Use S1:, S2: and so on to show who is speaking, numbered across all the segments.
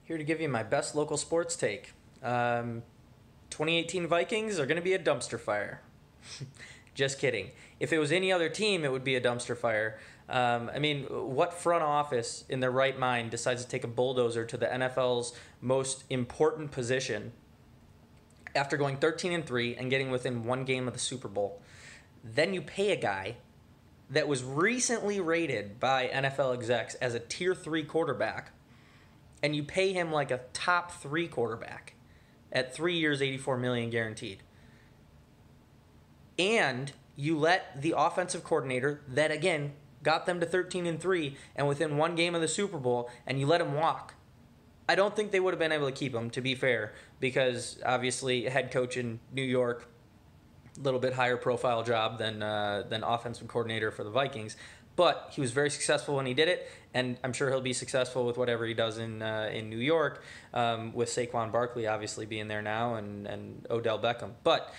S1: Here to give you my best local sports take. 2018 Vikings are going to be a dumpster fire. Just kidding. If it was any other team, it would be a dumpster fire. I mean, what front office in their right mind decides to take a bulldozer to the NFL's most important position after going 13-3 and getting within one game of the Super Bowl? Then you pay a guy that was recently rated by NFL execs as a tier 3 quarterback, and you pay him like a top 3 quarterback at 3 years, $84 million guaranteed. And you let the offensive coordinator that, again, got them to 13-3 and within one game of the Super Bowl, and you let him walk. I don't think they would have been able to keep him, to be fair, because obviously head coach in New York, a little bit higher profile job than offensive coordinator for the Vikings. But he was very successful when he did it, and I'm sure he'll be successful with whatever he does in New York, with Saquon Barkley obviously being there now and Odell Beckham. But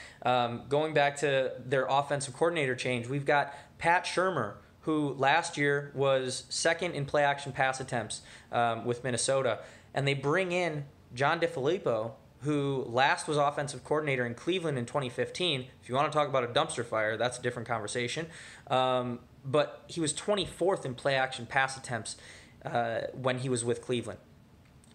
S1: going back to their offensive coordinator change, we've got Pat Shurmur, who last year was second in play-action pass attempts with Minnesota, and they bring in John DeFilippo, who last was offensive coordinator in Cleveland in 2015. If you want to talk about a dumpster fire, that's a different conversation. But he was 24th in play-action pass attempts when he was with Cleveland.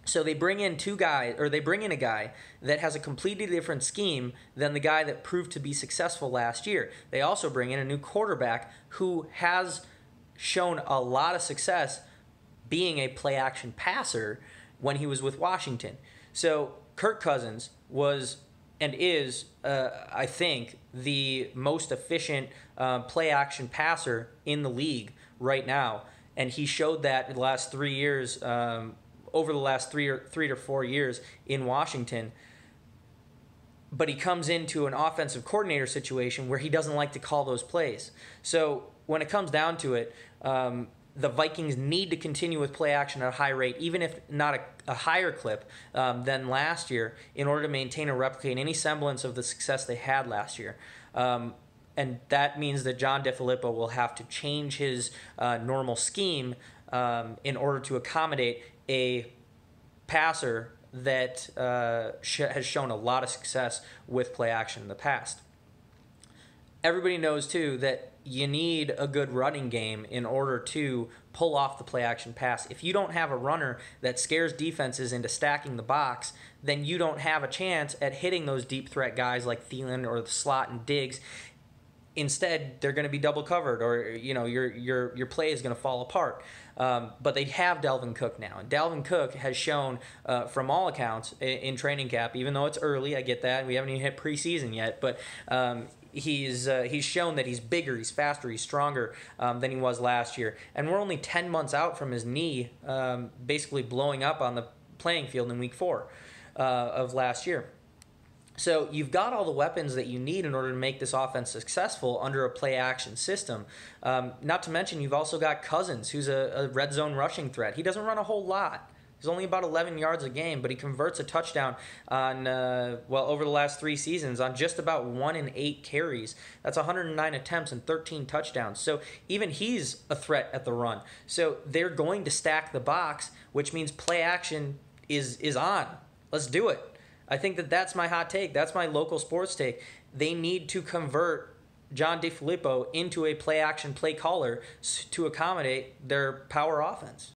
S1: So they bring in a guy that has a completely different scheme than the guy that proved to be successful last year. They also bring in a new quarterback who has shown a lot of success being a play-action passer when he was with Washington. So Kirk Cousins was and is, I think, the most efficient play-action passer in the league right now. And he showed that in the last 3 years, over the last three to 4 years in Washington. But he comes into an offensive coordinator situation where he doesn't like to call those plays. So when it comes down to it, the Vikings need to continue with play action at a high rate, even if not a higher clip than last year, in order to maintain and replicate any semblance of the success they had last year. And that means that John DeFilippo will have to change his normal scheme in order to accommodate a passer that has shown a lot of success with play action in the past. Everybody knows, too, that you need a good running game in order to pull off the play-action pass. If you don't have a runner that scares defenses into stacking the box, then you don't have a chance at hitting those deep threat guys like Thielen or the slot and Diggs. Instead, they're going to be double covered, or your play is going to fall apart. But they have Dalvin Cook now, and Dalvin Cook has shown, from all accounts, in training camp, even though it's early, I get that, we haven't even hit preseason yet, but he's shown that he's bigger, he's faster, he's stronger than he was last year, and we're only 10 months out from his knee basically blowing up on the playing field in Week 4 of last year. So you've got all the weapons that you need in order to make this offense successful under a play-action system. Not to mention you've also got Cousins, who's a red zone rushing threat. He doesn't run a whole lot. He's only about 11 yards a game, but he converts a touchdown on, over the last 3 seasons on just about 1 in 8 carries. That's 109 attempts and 13 touchdowns. So even he's a threat at the run. So they're going to stack the box, which means play action is on. Let's do it. I think that's my hot take. That's my local sports take. They need to convert John DeFilippo into a play-action play caller to accommodate their power offense.